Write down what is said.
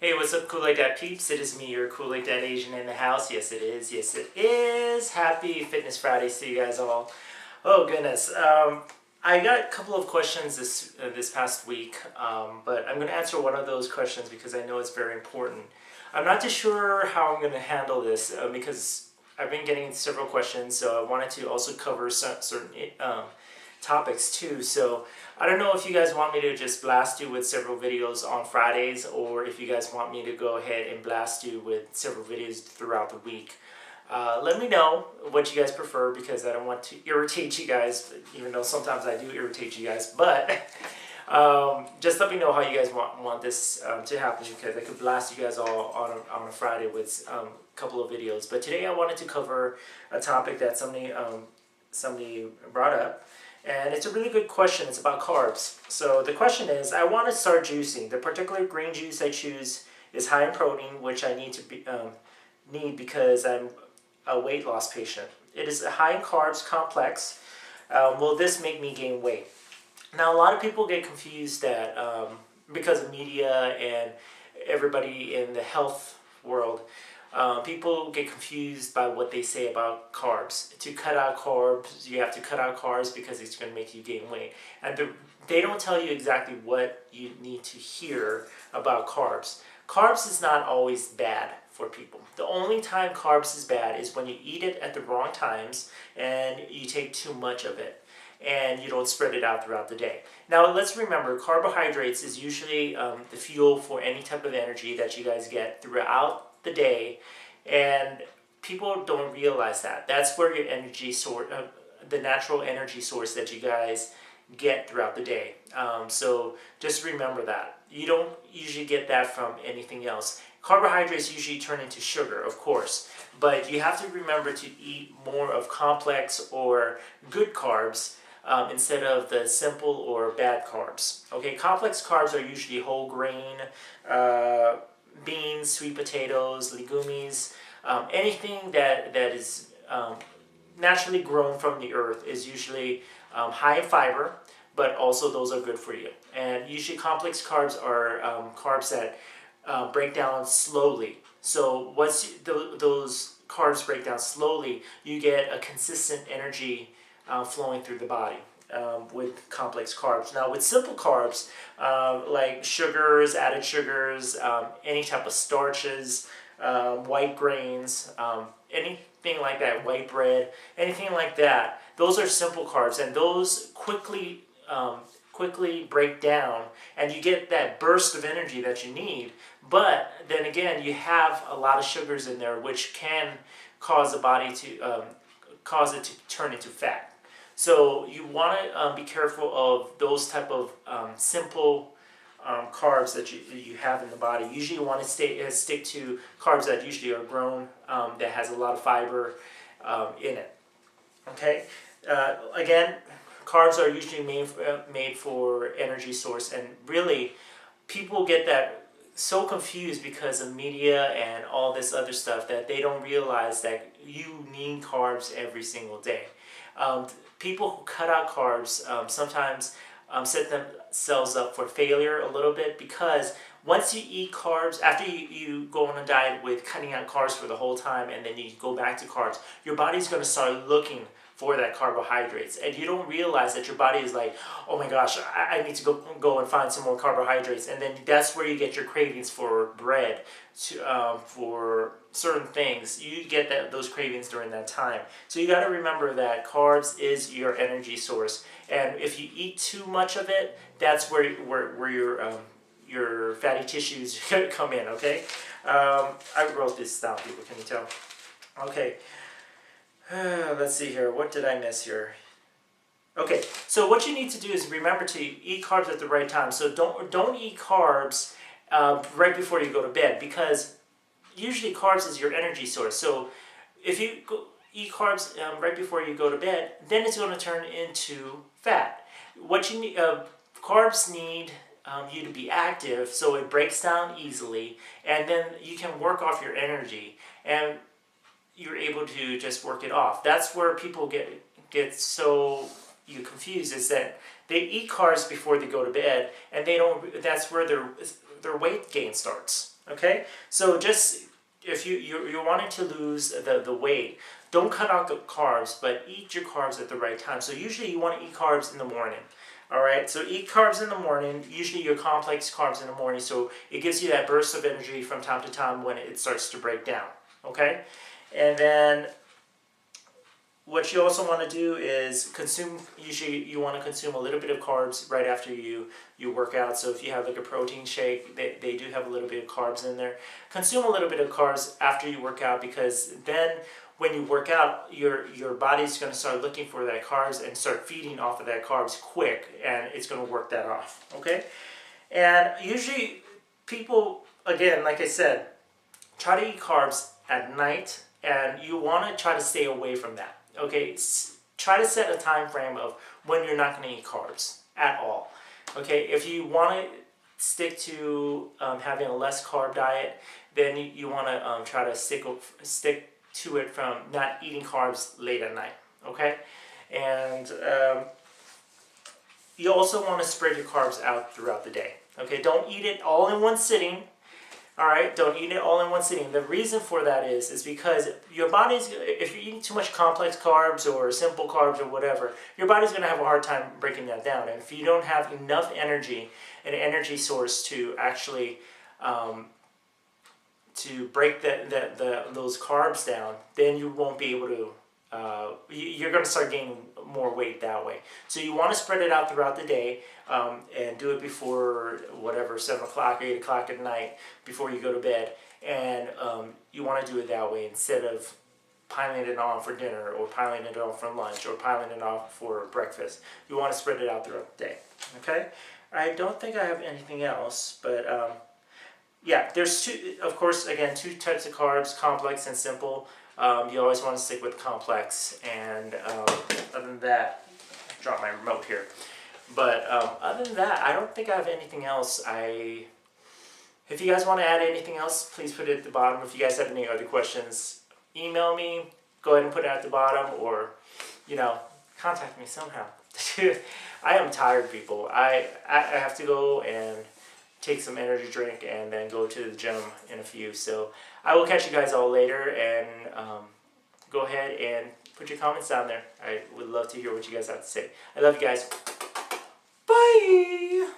Hey, what's up, Kool-Aid Dad peeps? It is me, your Kool-Aid Dad Asian in the house. Yes, it is. Yes, it is. Happy Fitness Fridays to you guys all. Oh, goodness. I got a couple of questions this past week, but I'm going to answer one of those questions because I know it's very important. I'm not too sure how I'm going to handle this because I've been getting several questions, so I wanted to also cover certain topics too. So I don't know if you guys want me to just blast you with several videos on Fridays, or if you guys want me to go ahead and blast you with several videos throughout the week. Let me know what you guys prefer, because I don't want to irritate you guys, even though sometimes I do irritate you guys. But just let me know how you guys want this to happen, because I could blast you guys all on a Friday with a couple of videos. But today I wanted to cover a topic that somebody brought up. And it's a really good question. It's about carbs. So the question is, I want to start juicing. The particular green juice I choose is high in protein, which I need because I'm a weight loss patient. It is a high in carbs complex. Will this make me gain weight? Now, a lot of people get confused that because of media and everybody in the health world, people get confused by what they say about carbs. To cut out carbs, you have to cut out carbs because it's going to make you gain weight. And they don't tell you exactly what you need to hear about carbs. Carbs is not always bad for people. The only time carbs is bad is when you eat it at the wrong times and you take too much of it and you don't spread it out throughout the day. Now, let's remember, carbohydrates is usually the fuel for any type of energy that you guys get throughout the day, and people don't realize that. That's where your energy source, the natural energy source that you guys get throughout the day. So just remember that. You don't usually get that from anything else. Carbohydrates usually turn into sugar, of course, but you have to remember to eat more of complex or good carbs instead of the simple or bad carbs. Okay, complex carbs are usually whole grain, beans, sweet potatoes, legumes, anything that is naturally grown from the earth is usually high in fiber, but also those are good for you. And usually complex carbs are carbs that break down slowly. So once those carbs break down slowly, you get a consistent energy flowing through the body. With complex carbs. Now, with simple carbs, like sugars, added sugars, any type of starches, white grains, anything like that, white bread, anything like that, those are simple carbs, and those quickly break down, and you get that burst of energy that you need. But then again, you have a lot of sugars in there, which can cause the body to cause it to turn into fat. So you want to be careful of those type of simple carbs that you have in the body. Usually you want to stick to carbs that usually are grown, that has a lot of fiber in it. Okay? Again, carbs are usually made for energy source, and really people get that so confused because of media and all this other stuff that they don't realize that you need carbs every single day. People who cut out carbs sometimes set themselves up for failure a little bit, because once you eat carbs, after you go on a diet with cutting out carbs for the whole time and then you go back to carbs, your body's going to start looking for that carbohydrates, and you don't realize that your body is like, oh my gosh, I need to go and find some more carbohydrates. And then that's where you get your cravings for bread, for certain things. You get those cravings during that time. So you got to remember that carbs is your energy source, and if you eat too much of it, that's where your fatty tissues come in. Okay, I wrote this down, people. Can you tell? Okay. Let's see here. What did I miss here? Okay, so what you need to do is remember to eat carbs at the right time. So don't eat carbs right before you go to bed, because usually carbs is your energy source. So if you eat carbs right before you go to bed, then it's going to turn into fat. What you need, carbs need you to be active, so it breaks down easily, and then you can work off your energy, and you're able to just work it off. That's where people get so confused, is that they eat carbs before they go to bed, and they don't. That's where their weight gain starts. Okay, so just if you're wanting to lose the weight, don't cut out the carbs, but eat your carbs at the right time. So usually you want to eat carbs in the morning. All right, so eat carbs in the morning, usually your complex carbs in the morning, so it gives you that burst of energy from time to time when it starts to break down. Okay, and then what you also want to do is consume, usually you want to consume a little bit of carbs right after you work out. So if you have like a protein shake, they do have a little bit of carbs in there. Consume a little bit of carbs after you work out, because then when you work out, your body's going to start looking for that carbs and start feeding off of that carbs quick, and it's going to work that off. Okay, and usually people, again, like I said, try to eat carbs at night, and you want to try to stay away from that. Okay, try to set a time frame of when you're not going to eat carbs at all. Okay, if you want to stick to having a less carb diet, then you want to try to stick to it from not eating carbs late at night. Okay, and you also want to spread your carbs out throughout the day. Okay, don't eat it all in one sitting. All right, don't eat it all in one sitting. The reason for that is because your body's, if you're eating too much complex carbs or simple carbs or whatever, your body's going to have a hard time breaking that down. And if you don't have enough energy, an energy source to actually to break those carbs down, then you won't be able to, you're going to start gaining more weight that way. So you want to spread it out throughout the day, and do it before whatever, 7 o'clock or 8 o'clock at night before you go to bed. And you want to do it that way instead of piling it on for dinner or piling it on for lunch or piling it on for breakfast. You want to spread it out throughout the day. Okay? I don't think I have anything else, but yeah, there's of course, again, two types of carbs, complex and simple. You always want to stick with complex, and other than that, I dropped my remote here. But other than that, I don't think I have anything else. If you guys want to add anything else, please put it at the bottom. If you guys have any other questions, email me. Go ahead and put it at the bottom, or contact me somehow. I am tired, people. I have to go and take some energy drink and then go to the gym in a few. So I will catch you guys all later, and go ahead and put your comments down there. I would love to hear what you guys have to say. I love you guys. Bye!